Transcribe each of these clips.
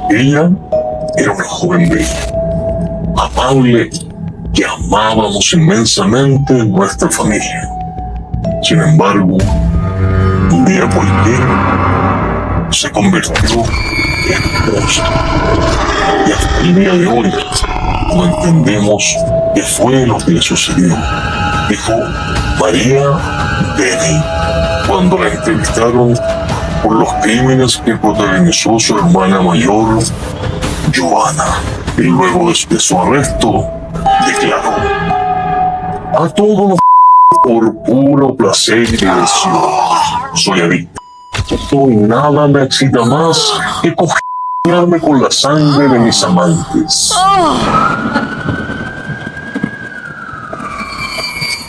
Ella era una joven bella, amable, que amábamos inmensamente nuestra familia. Sin embargo, un día por el día se convirtió en un monstruo. Y hasta el día de hoy no entendemos qué fue lo que le sucedió, dijo María Deney cuando la entrevistaron por los crímenes que protagonizó su hermana mayor, Joana. Y luego de su arresto, declaró: a todos los por puro placer y diversión. Soy adicto. Y nada me excita más que cogerme con la sangre de mis amantes.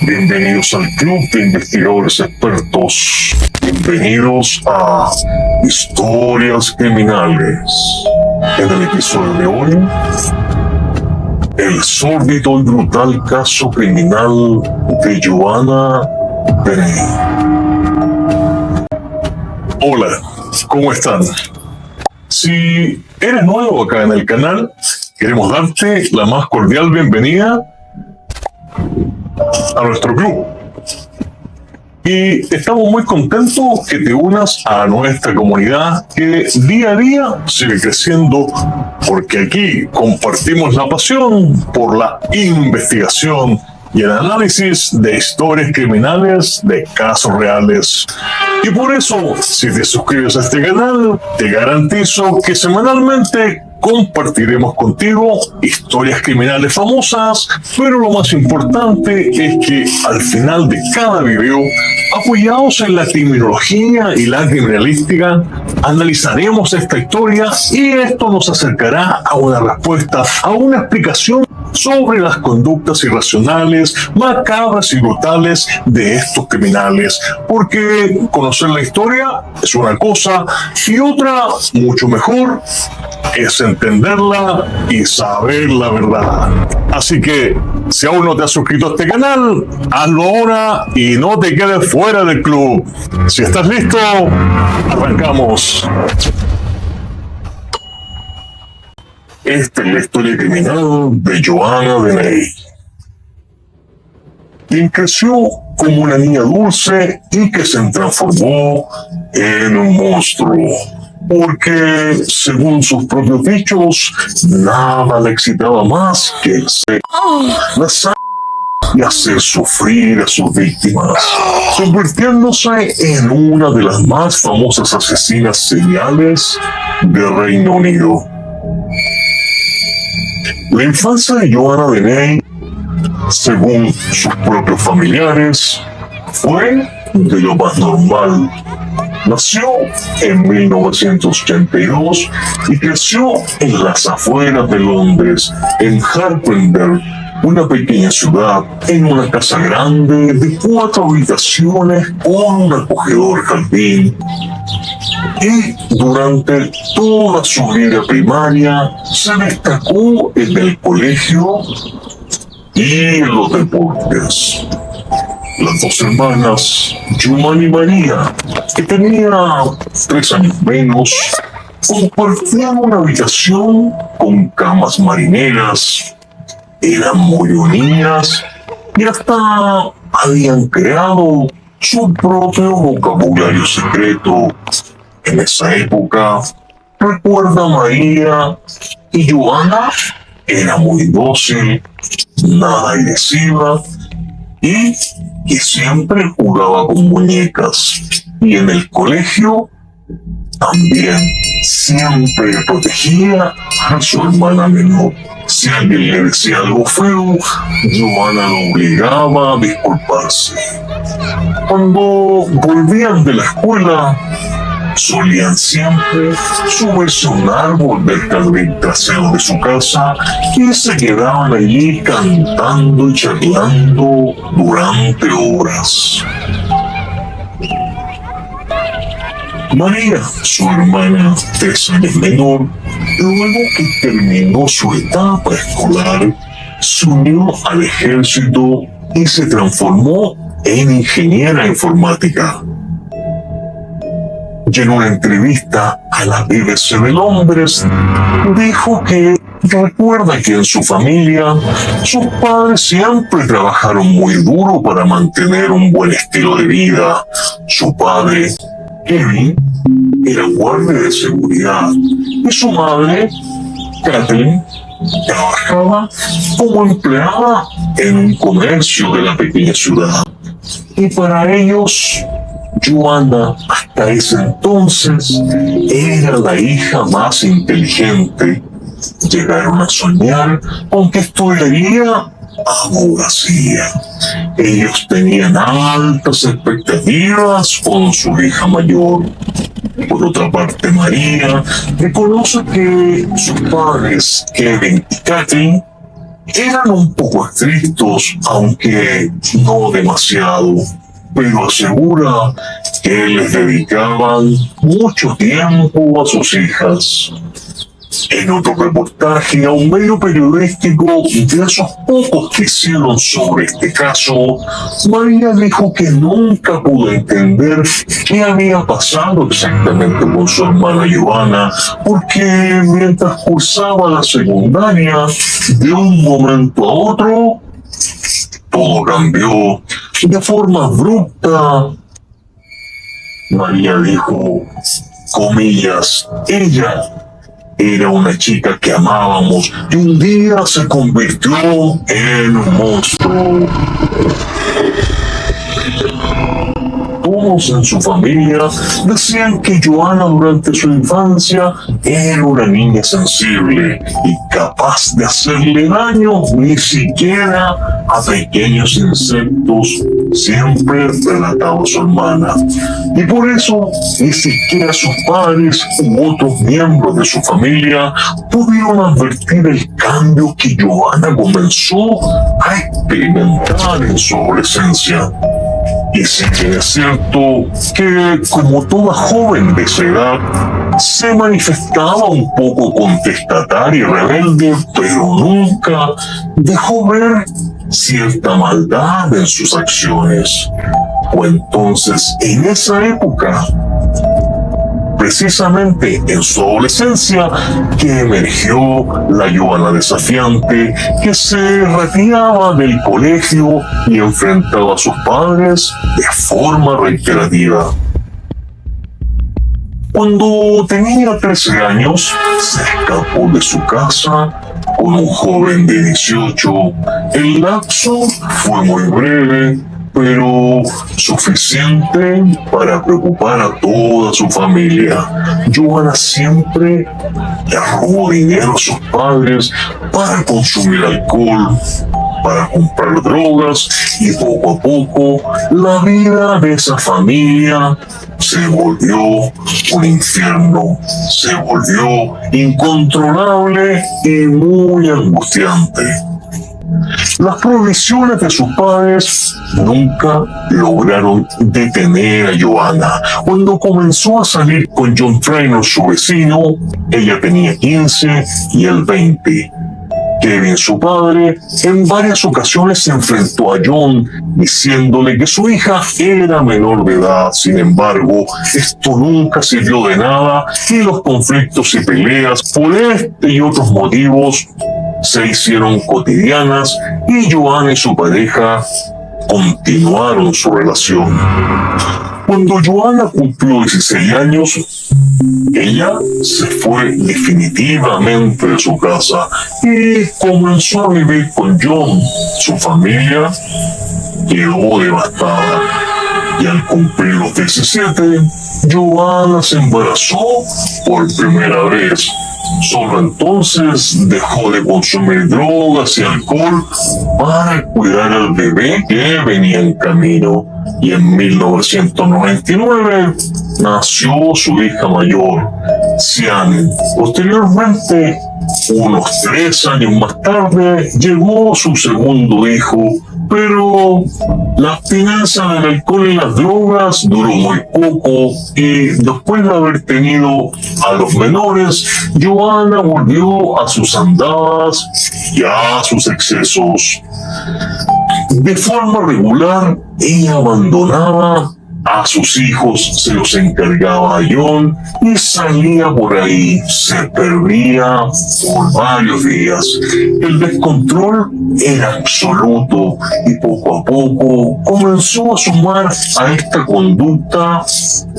Bienvenidos al Club de Investigadores Expertos. Bienvenidos a Historias Criminales. En el episodio de hoy, el sórdido y brutal caso criminal de Joana Deney. Hola, ¿cómo están? Si eres nuevo acá en el canal, queremos darte la más cordial bienvenida a nuestro club. Y estamos muy contentos que te unas a nuestra comunidad que día a día sigue creciendo, porque aquí compartimos la pasión por la investigación y el análisis de historias criminales de casos reales. Y por eso, si te suscribes a este canal, te garantizo que semanalmente compartiremos contigo historias criminales famosas, pero lo más importante es que al final de cada video, apoyados en la criminología y la criminalística, analizaremos esta historia y esto nos acercará a una respuesta, a una explicación sobre las conductas irracionales, macabras y brutales de estos criminales. Porque conocer la historia es una cosa y otra, mucho mejor, es entenderla y saber la verdad. Así que, si aún no te has suscrito a este canal, hazlo ahora y no te quedes fuera del club. Si estás listo, arrancamos. Esta es la historia criminal de Joana Deney, quien creció como una niña dulce y que se transformó en un monstruo. Porque, según sus propios dichos, nada le excitaba más que el sexo, la sangre y hacer sufrir a sus víctimas, convirtiéndose en una de las más famosas asesinas seriales de Reino Unido. La infancia de Joana Deney, según sus propios familiares, fue de lo más normal. Nació en 1982 y creció en las afueras de Londres, en Harpenden, una pequeña ciudad, en una casa grande de 4 habitaciones con un acogedor jardín. Y durante toda su vida primaria se destacó en el colegio y en los deportes. Las dos hermanas, Joana y María, que tenían 3 años menos, compartían una habitación con camas marineras, eran muy unidas y hasta habían creado su propio vocabulario secreto. En esa época, recuerda María, y Joana era muy dócil, nada agresiva, y que siempre jugaba con muñecas. Y en el colegio también siempre protegía a su hermana menor. Si alguien le decía algo feo, Joana lo obligaba a disculparse. Cuando volvían de la escuela, solían siempre subirse a un árbol del jardín trasero de su casa y se quedaban allí cantando y charlando durante horas. María, su hermana 3 años menor, luego que terminó su etapa escolar, se unió al ejército y se transformó era ingeniera informática. Y en una entrevista a la BBC de Londres, dijo que recuerda que en su familia sus padres siempre trabajaron muy duro para mantener un buen estilo de vida. Su padre, Kevin, era guardia de seguridad y su madre, Kathleen, trabajaba como empleada en un comercio de la pequeña ciudad. Y para ellos, Joanna, hasta ese entonces, era la hija más inteligente. Llegaron a soñar con que estudiaría abogacía. Ellos tenían altas expectativas con su hija mayor. Por otra parte, María reconoce que sus padres, Kevin y Kathleen, eran un poco estrictos, aunque no demasiado, pero asegura que les dedicaban mucho tiempo a sus hijas. En otro reportaje a un medio periodístico de esos pocos que hicieron sobre este caso, María dijo que nunca pudo entender qué había pasado exactamente con su hermana Joanna, porque mientras cursaba la secundaria, de un momento a otro, todo cambió de forma abrupta. María dijo, comillas, ella era una chica que amábamos y un día se convirtió en un monstruo. Todos en su familia decían que Joanna durante su infancia era una niña sensible y capaz de hacerle daño ni siquiera a pequeños insectos, siempre relataba su hermana. Y por eso ni siquiera sus padres u otros miembros de su familia pudieron advertir el cambio que Joanna comenzó a experimentar en su adolescencia. Y sí que es cierto que, como toda joven de esa edad, se manifestaba un poco contestataria y rebelde, pero nunca dejó ver cierta maldad en sus acciones. Fue entonces en esa época, precisamente en su adolescencia, que emergió la Joanna desafiante, que se retiraba del colegio y enfrentaba a sus padres de forma reiterativa. Cuando tenía 13 años, se escapó de su casa con un joven de 18. El lapso fue muy breve, pero suficiente para preocupar a toda su familia. Joanna siempre le robó dinero a sus padres para consumir alcohol, para comprar drogas, y poco a poco la vida de esa familia se volvió un infierno, se volvió incontrolable y muy angustiante. Las prohibiciones de sus padres nunca lograron detener a Joanna. Cuando comenzó a salir con John Trainor, su vecino, ella tenía 15 y él 20. Kevin, su padre, en varias ocasiones se enfrentó a John diciéndole que su hija era menor de edad. Sin embargo, esto nunca sirvió de nada y los conflictos y peleas por este y otros motivos se hicieron cotidianas y Joanna y su pareja continuaron su relación. Cuando Joanna cumplió 16 años, ella se fue definitivamente de su casa y comenzó a vivir con John. Su familia quedó devastada y al cumplir los 17, Joanna se embarazó por primera vez. Solo entonces dejó de consumir drogas y alcohol para cuidar al bebé que venía en camino. Y en 1999 nació su hija mayor, Sian. Posteriormente, unos 3 años más tarde, llegó su segundo hijo, pero la abstinencia del alcohol y las drogas duró muy poco y después de haber tenido a los menores, Joanna volvió a sus andadas y a sus excesos. De forma regular, ella abandonaba a sus hijos, se los encargaba a John y salía por ahí, se perdía por varios días. El descontrol era absoluto y poco a poco comenzó a sumar a esta conducta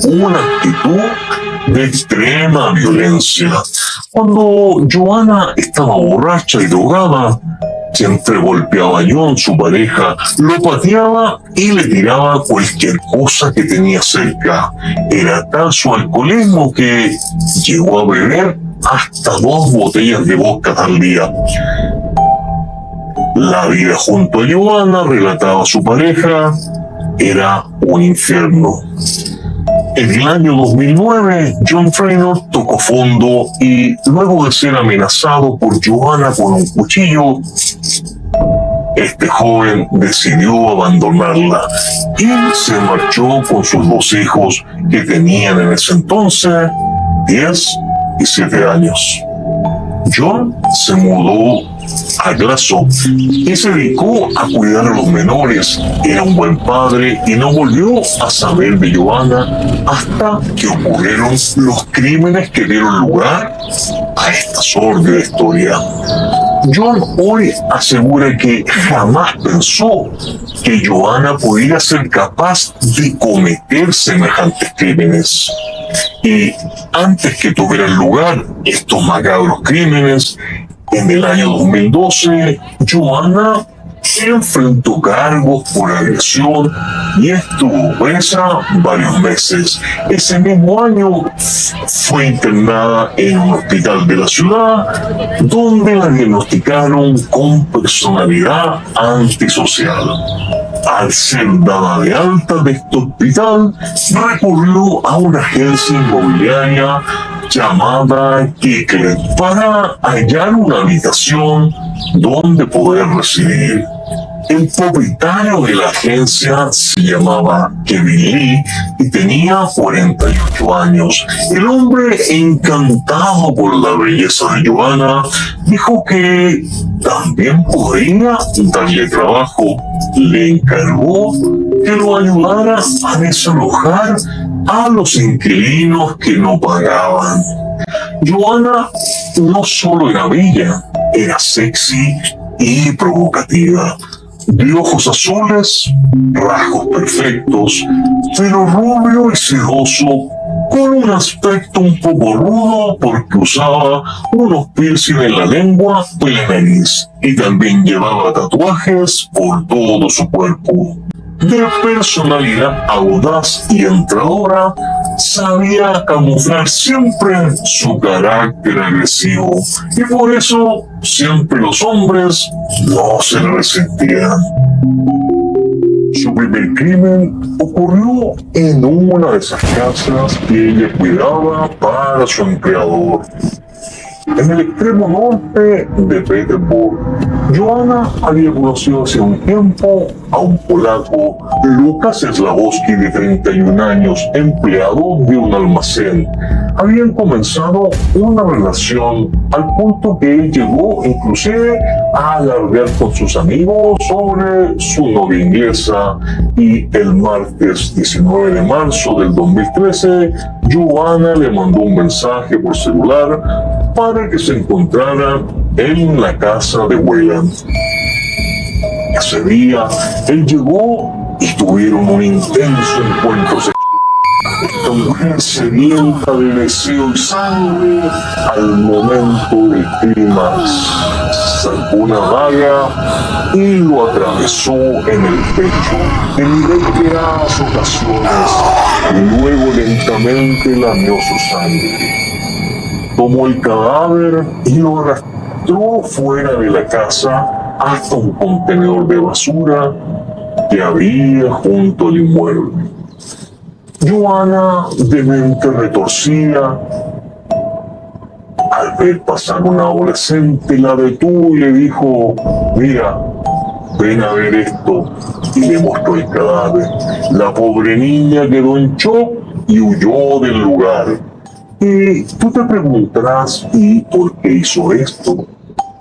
una actitud de extrema violencia. Cuando Joanna estaba borracha y drogada, siempre golpeaba a John, su pareja, lo pateaba y le tiraba cualquier cosa que tenía cerca. Era tal su alcoholismo que llegó a beber hasta 2 botellas de vodka al día. La vida junto a Joanna, relataba su pareja, era un infierno. En el año 2009, John Trainor tocó fondo y luego de ser amenazado por Joanna con un cuchillo, este joven decidió abandonarla y se marchó con sus 2 hijos que tenían en ese entonces 10 y 7 años. John se mudó a Glasgow y se dedicó a cuidar a los menores. Era un buen padre y no volvió a saber de Joanna hasta que ocurrieron los crímenes que dieron lugar a esta sórdida historia. John hoy asegura que jamás pensó que Joanna pudiera ser capaz de cometer semejantes crímenes. Y antes que tuvieran lugar estos macabros crímenes, en el año 2012, Joanna enfrentó cargos por agresión y estuvo presa varios meses. Ese mismo año fue internada en un hospital de la ciudad, donde la diagnosticaron con personalidad antisocial. Al ser dada de alta de este hospital, recurrió a una agencia inmobiliaria llamada Kiklet para hallar una habitación donde poder residir. El propietario de la agencia se llamaba Kevin Lee y tenía 48 años. El hombre, encantado por la belleza de Joanna, dijo que también podría darle trabajo. Le encargó que lo ayudara a desalojar a los inquilinos que no pagaban. Joanna no solo era bella, era sexy y provocativa. De ojos azules, rasgos perfectos, pelo rubio y sedoso, con un aspecto un poco rudo porque usaba unos piercing en la lengua y la nariz, y también llevaba tatuajes por todo su cuerpo. De personalidad audaz y entradora, sabía camuflar siempre su carácter agresivo y por eso siempre los hombres no se le resentían. Su primer crimen ocurrió en una de esas casas que ella cuidaba para su empleador. En el extremo norte de Petersburg, Joanna había conocido hace un tiempo a un polaco, Lukas Slabowski, de 31 años, empleado de un almacén. Habían comenzado una relación al punto que él llegó inclusive a alardear con sus amigos sobre su novia inglesa, y el martes 19 de marzo del 2013, Joanna le mandó un mensaje por celular para que se encontrara en la casa de Weyland. Ese día, él llegó y tuvieron un intenso encuentro sexual. Esta mujer sedienta de deseo y sangre, al momento del clímax, sacó una daga y lo atravesó en el pecho en reiteradas ocasiones, y luego lentamente lamió su sangre. Tomó el cadáver y lo arrastró fuera de la casa hasta un contenedor de basura que había junto al inmueble. Joanna, de mente retorcida, al ver pasar una adolescente, la detuvo y le dijo: mira, ven a ver esto, y le mostró el cadáver. La pobre niña quedó en shock y huyó del lugar. Y tú te preguntarás, ¿y por qué hizo esto?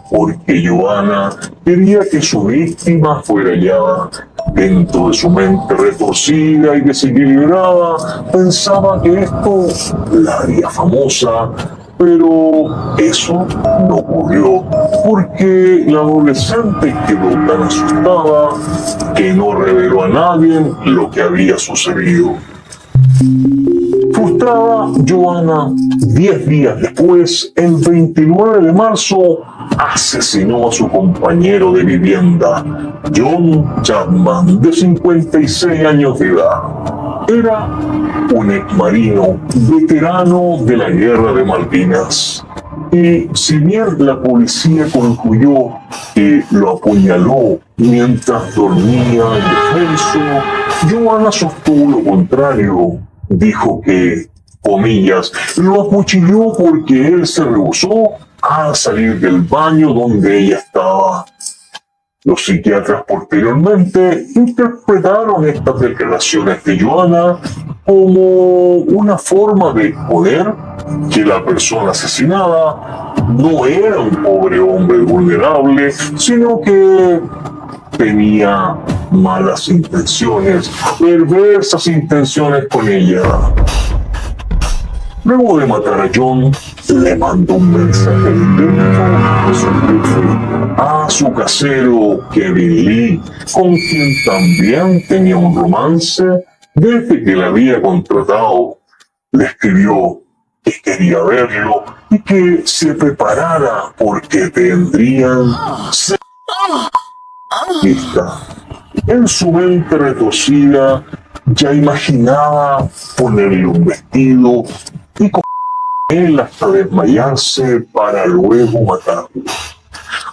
porque Johanna quería que su víctima fuera hallada. Dentro de su mente retorcida y desequilibrada, pensaba que esto la haría famosa, pero eso no ocurrió, porque la adolescente quedó tan asustada que no reveló a nadie lo que había sucedido. Frustrada, Johanna, 10 días después, el 29 de marzo, asesinó a su compañero de vivienda, John Chapman, de 56 años de edad. Era un exmarino, veterano de la Guerra de Malvinas. Y si bien la policía concluyó que lo apuñaló mientras dormía indefenso, Johanna sostuvo lo contrario. Dijo que, comillas, lo acuchilló porque él se rehusó a salir del baño donde ella estaba. Los psiquiatras posteriormente interpretaron estas declaraciones de Johanna como una forma de exponer que la persona asesinada no era un pobre hombre vulnerable, sino que tenía malas intenciones, perversas intenciones con ella. Luego de matar a John, le mandó un mensaje directo a su jefe, a su casero Kevin Lee, con quien también tenía un romance desde que le había contratado. Le escribió que quería verlo y que se preparara porque tendrían lista. En su mente retorcida ya imaginaba ponerle un vestido y con él hasta desmayarse para luego matarlo.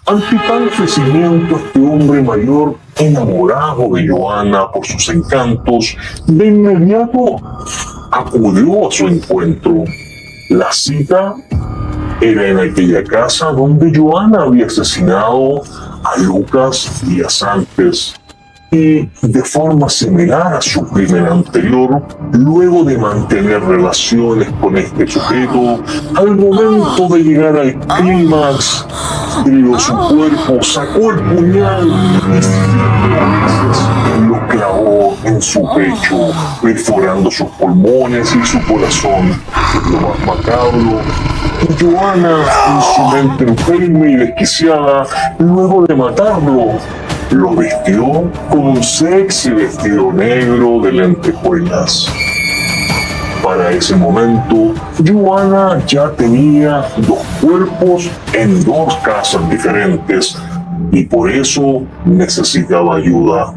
Ante tal ofrecimiento, este hombre mayor, enamorado de Johanna por sus encantos, de inmediato acudió a su encuentro. La cita era en aquella casa donde Johanna había asesinado a Lucas días antes. Y de forma similar a su crimen anterior, luego de mantener relaciones con este sujeto, al momento de llegar al clímax, tiró su cuerpo, sacó el puñal y 5 veces lo clavó en su pecho, perforando sus pulmones y su corazón. Lo más macabro, Johanna, en su mente enferma y desquiciada, luego de matarlo, lo vistió con un sexy vestido negro de lentejuelas. Para ese momento, Johanna ya tenía 2 cuerpos en 2 casas diferentes y por eso necesitaba ayuda.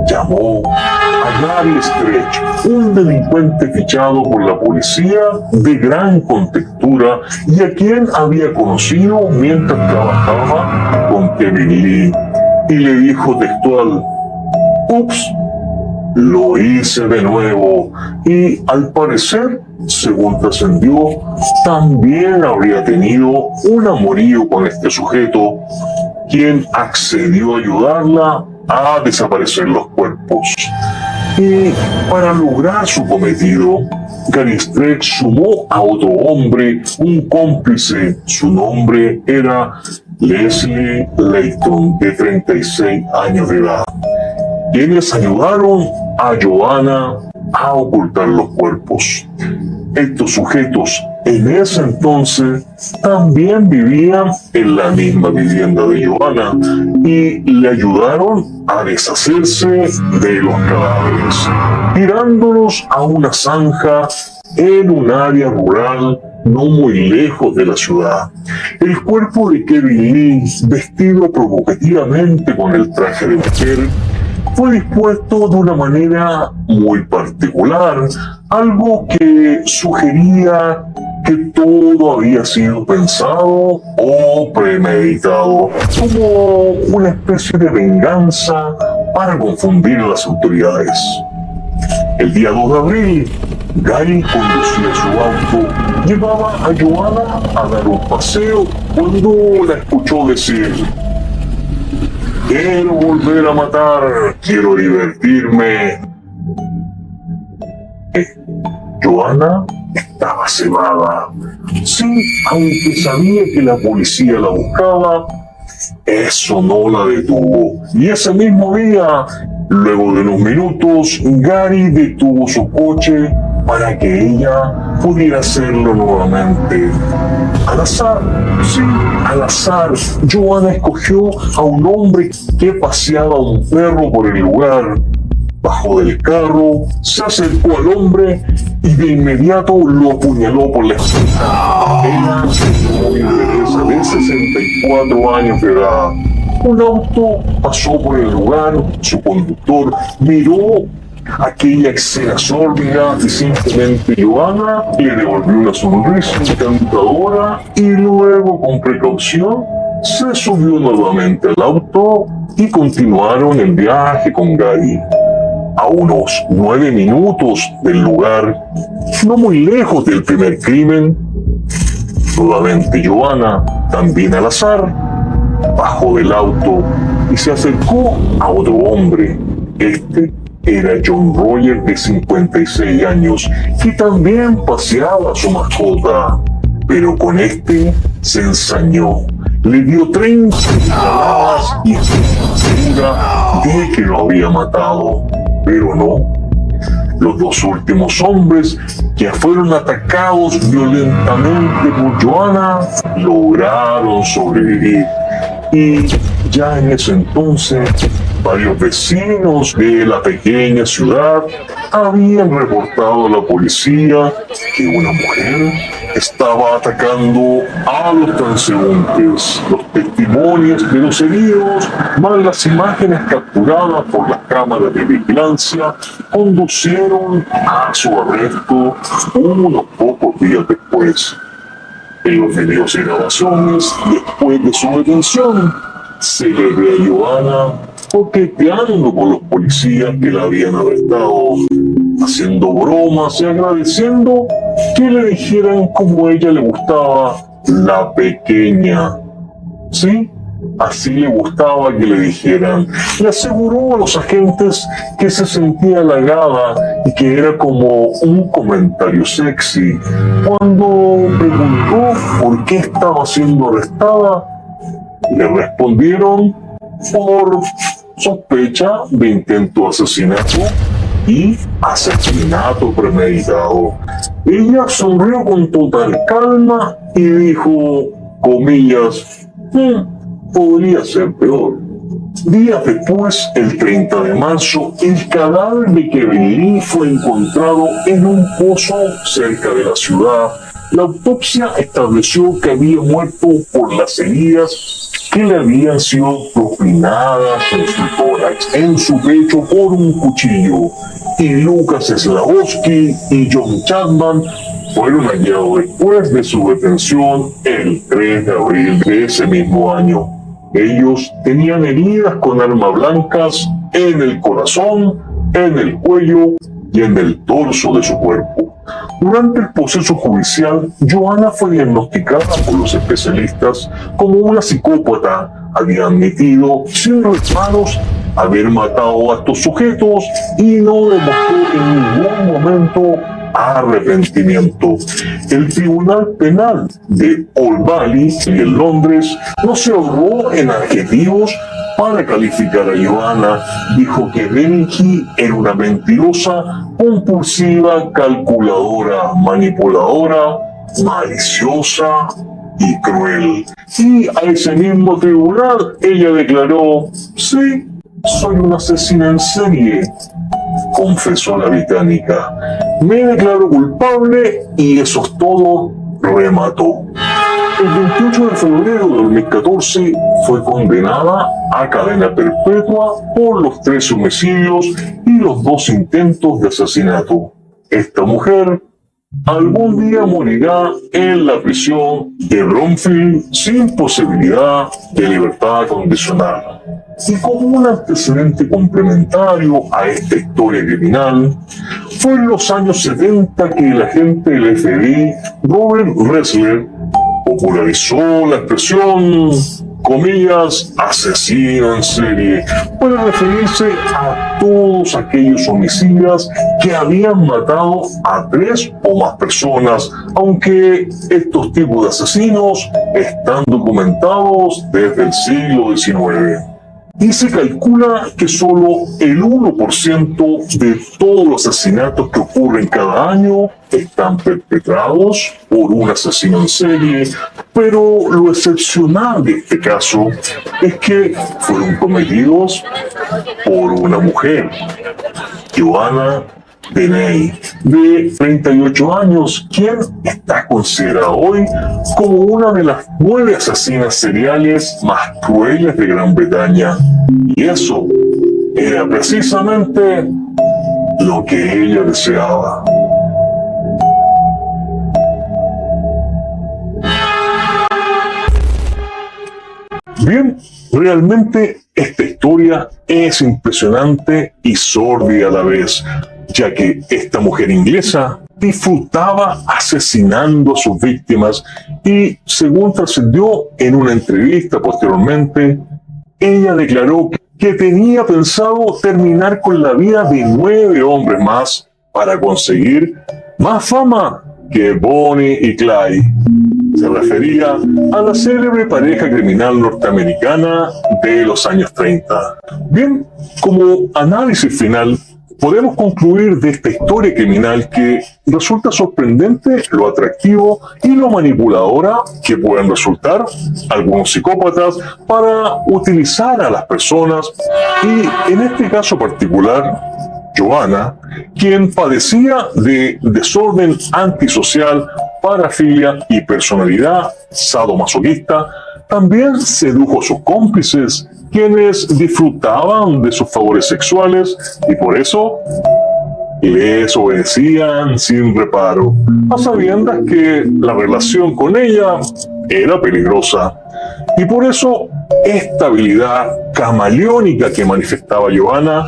Llamó a Gary Stretch, un delincuente fichado por la policía de gran contextura y a quien había conocido mientras trabajaba con Kevin Lee. Y le dijo textual: ups, lo hice de nuevo. Y al parecer, según trascendió, también habría tenido un amorío con este sujeto, quien accedió a ayudarla a desaparecer los cuerpos. Y para lograr su cometido, Gary Stretch sumó a otro hombre, un cómplice. Su nombre era Leslie Layton, de 36 años de edad, quienes ayudaron a Johanna a ocultar los cuerpos. Estos sujetos en ese entonces también vivían en la misma vivienda de Johanna y le ayudaron a deshacerse de los cadáveres, tirándolos a una zanja en un área rural no muy lejos de la ciudad. El cuerpo de Kevin Lee, vestido provocativamente con el traje de mujer, fue dispuesto de una manera muy particular, algo que sugería que todo había sido pensado o premeditado, como una especie de venganza para confundir a las autoridades. El día 2 de abril, Gary conducía su auto, llevaba a Johanna a dar un paseo cuando la escuchó decir: quiero volver a matar, quiero divertirme. Johanna estaba cebada. Sí, aunque sabía que la policía la buscaba, eso no la detuvo. Y ese mismo día, luego de unos minutos, Gary detuvo su coche para que ella pudiera hacerlo nuevamente. Al azar, sí, al azar, Joanna escogió a un hombre que paseaba a un perro por el lugar. Bajó del carro, se acercó al hombre y de inmediato lo apuñaló por la espalda. Era una mujer de 64 años de edad. Un auto pasó por el lugar, su conductor miró aquella escena sórdida y simplemente Joanna le devolvió una sonrisa encantadora y luego, con precaución, se subió nuevamente al auto y continuaron el viaje con Gary. A unos 9 minutos del lugar, no muy lejos del primer crimen, nuevamente Joanna, también al azar, bajó del auto y se acercó a otro hombre. Este era John Roger, de 56 años, que también paseaba a su mascota, pero con este se ensañó. Le dio 30 puñaladas y estaba segura de que lo había matado, pero no. Los dos últimos hombres que fueron atacados violentamente por Joanna lograron sobrevivir. Y ya en ese entonces, varios vecinos de la pequeña ciudad habían reportado a la policía que una mujer estaba atacando a los transeúntes. Los testimonios de los heridos, más las imágenes capturadas por las cámaras de vigilancia, conducieron a su arresto unos pocos días después. En los videos y grabaciones, después de su detención, se le ve a Joanna coqueteando con los policías que la habían arrestado, haciendo bromas y agradeciendo que le dijeran cómo a ella le gustaba la pequeña. ¿Sí? Así le gustaba que le dijeran. Le aseguró a los agentes que se sentía halagada y que era como un comentario sexy. Cuando preguntó por qué estaba siendo arrestada, le respondieron por sospecha de intento de asesinato y asesinato premeditado. Ella sonrió con total calma y dijo, comillas, podría ser peor. Días después, el 30 de marzo, el cadáver de Kevin Lee fue encontrado en un pozo cerca de la ciudad. La autopsia estableció que había muerto por las heridas que le habían sido propinadas en su tórax, en su pecho por un cuchillo. Y Lucas Slavoski y John Chapman fueron hallados después de su detención el 3 de abril de ese mismo año. Ellos tenían heridas con armas blancas en el corazón, en el cuello y en el torso de su cuerpo. Durante el proceso judicial, Joanna fue diagnosticada por los especialistas como una psicópata. Había admitido sin reparos haber matado a estos sujetos y no demostró en ningún momento arrepentimiento. El Tribunal Penal de Old Bailey en Londres no se ahorró en adjetivos para calificar a Joanna. Dijo que Benji era una mentirosa, compulsiva, calculadora, manipuladora, maliciosa y cruel. Y a ese mismo tribunal ella declaró, sí, soy una asesina en serie, confesó la británica. Me declaro culpable y eso es todo, remató. El 28 de febrero de 2014 fue condenada a cadena perpetua por los 3 homicidios y los 2 intentos de asesinato. Esta mujer algún día morirá en la prisión de Bromfield sin posibilidad de libertad condicional. Y como un antecedente complementario a esta historia criminal, fue en los años 70 que el agente del FBI, Robert Ressler, popularizó la expresión comillas, asesino en serie, para referirse a todos aquellos homicidas que habían matado a 3 o más personas, aunque estos tipos de asesinos están documentados desde el siglo XIX. Y se calcula que solo el 1% de todos los asesinatos que ocurren cada año están perpetrados por un asesino en serie, pero lo excepcional de este caso es que fueron cometidos por una mujer, Joanna Deney, de 38 años, quien está considerada hoy como una de las 9 asesinas seriales más crueles de Gran Bretaña. Y eso era precisamente lo que ella deseaba. Bien, realmente esta historia es impresionante y sórdida a la vez, ya que esta mujer inglesa disfrutaba asesinando a sus víctimas y, según trascendió en una entrevista posteriormente, ella declaró que tenía pensado terminar con la vida de 9 hombres más para conseguir más fama que Bonnie y Clyde. Se refería a la célebre pareja criminal norteamericana de los años 30. Bien, como análisis final, podemos concluir de esta historia criminal que resulta sorprendente lo atractivo y lo manipuladora que pueden resultar algunos psicópatas para utilizar a las personas, y en este caso particular, Joanna, quien padecía de desorden antisocial, parafilia y personalidad sadomasoquista, también sedujo a sus cómplices, quienes disfrutaban de sus favores sexuales y por eso les obedecían sin reparo, a sabiendas que la relación con ella era peligrosa. Y por eso esta habilidad camaleónica que manifestaba Joanna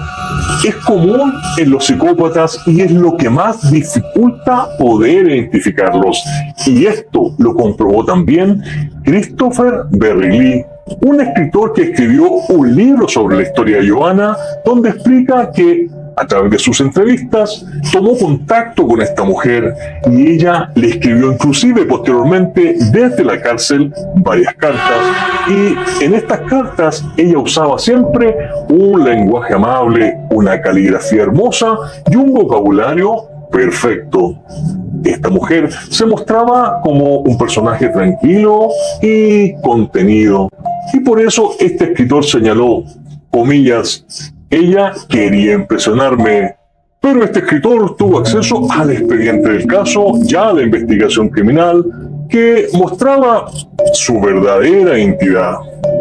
es común en los psicópatas y es lo que más dificulta poder identificarlos. Y esto lo comprobó también Christopher Berry-Lee, un escritor que escribió un libro sobre la historia de Joanna, donde explica que a través de sus entrevistas tomó contacto con esta mujer y ella le escribió inclusive posteriormente desde la cárcel varias cartas, y en estas cartas ella usaba siempre un lenguaje amable, una caligrafía hermosa y un vocabulario perfecto. Esta mujer se mostraba como un personaje tranquilo y contenido, y por eso este escritor señaló, comillas, ella quería impresionarme, pero este escritor tuvo acceso al expediente del caso, ya de investigación criminal, que mostraba su verdadera identidad.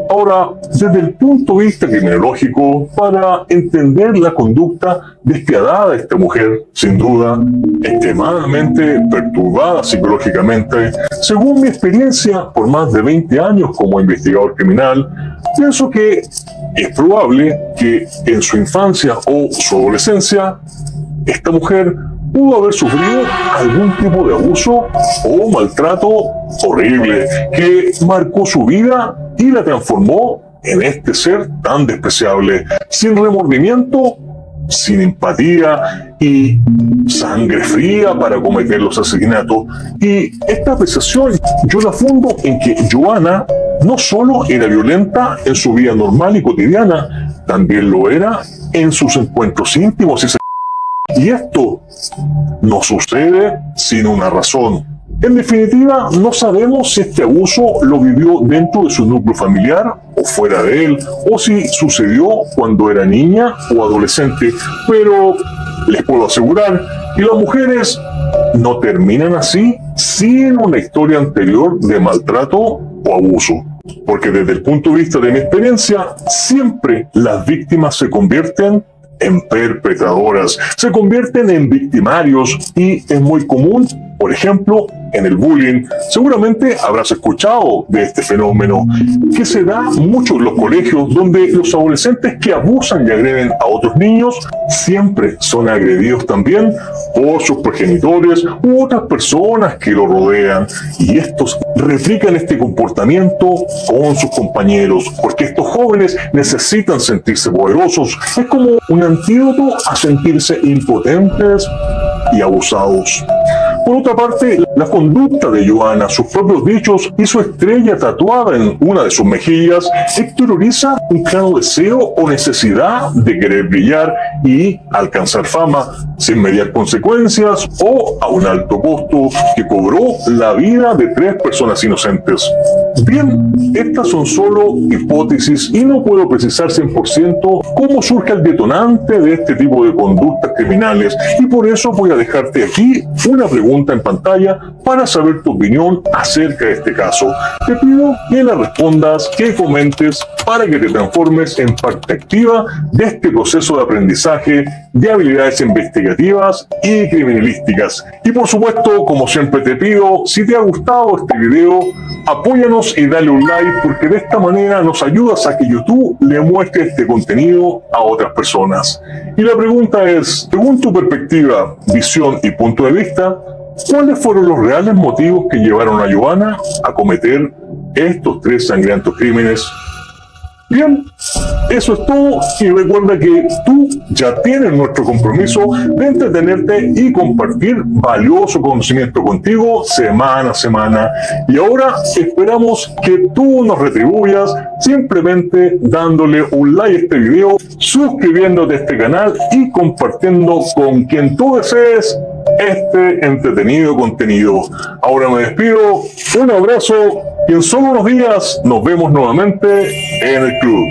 Ahora, desde el punto de vista criminológico, para entender la conducta despiadada de esta mujer, sin duda, extremadamente perturbada psicológicamente, según mi experiencia por más de 20 años como investigador criminal, pienso que es probable que en su infancia o su adolescencia, esta mujer pudo haber sufrido algún tipo de abuso o maltrato horrible que marcó su vida y la transformó en este ser tan despreciable, sin remordimiento, sin empatía y sangre fría para cometer los asesinatos. Y esta apreciación yo la fundo en que Joanna no solo era violenta en su vida normal y cotidiana, también lo era en sus encuentros íntimos y esto no sucede sin una razón. En definitiva, no sabemos si este abuso lo vivió dentro de su núcleo familiar o fuera de él, o si sucedió cuando era niña o adolescente, pero les puedo asegurar que las mujeres no terminan así sin una historia anterior de maltrato o abuso. Porque desde el punto de vista de mi experiencia, siempre las víctimas se convierten en perpetradoras, se convierten en victimarios y es muy común Por ejemplo, en el bullying, seguramente habrás escuchado de este fenómeno que se da mucho en los colegios, donde los adolescentes que abusan y agreden a otros niños siempre son agredidos también por sus progenitores u otras personas que lo rodean, y estos replican este comportamiento con sus compañeros, porque estos jóvenes necesitan sentirse poderosos. Es como un antídoto a sentirse impotentes y abusados. Por otra parte, la conducta de Johanna, sus propios dichos y su estrella tatuada en una de sus mejillas exterioriza un claro deseo o necesidad de querer brillar y alcanzar fama sin mediar consecuencias o a un alto costo que cobró la vida de 3 personas inocentes. Bien, estas son solo hipótesis y no puedo precisar 100% cómo surge el detonante de este tipo de conductas criminales, y por eso voy a dejarte aquí una pregunta en pantalla para saber tu opinión acerca de este caso. Te pido que la respondas, que comentes, para que te transformes en parte activa de este proceso de aprendizaje de habilidades investigativas y criminalísticas. Y por supuesto, como siempre te pido, si te ha gustado este video, apóyanos y dale un like, porque de esta manera nos ayudas a que YouTube le muestre este contenido a otras personas. Y la pregunta es, según tu perspectiva, visión y punto de vista, ¿cuáles fueron los reales motivos que llevaron a Johanna a cometer estos 3 sangrientos crímenes? Bien, eso es todo, y recuerda que tú ya tienes nuestro compromiso de entretenerte y compartir valioso conocimiento contigo semana a semana. Y ahora esperamos que tú nos retribuyas simplemente dándole un like a este video, suscribiéndote a este canal y compartiendo con quien tú desees este entretenido contenido. Ahora me despido, un abrazo y en solo unos días nos vemos nuevamente en el club.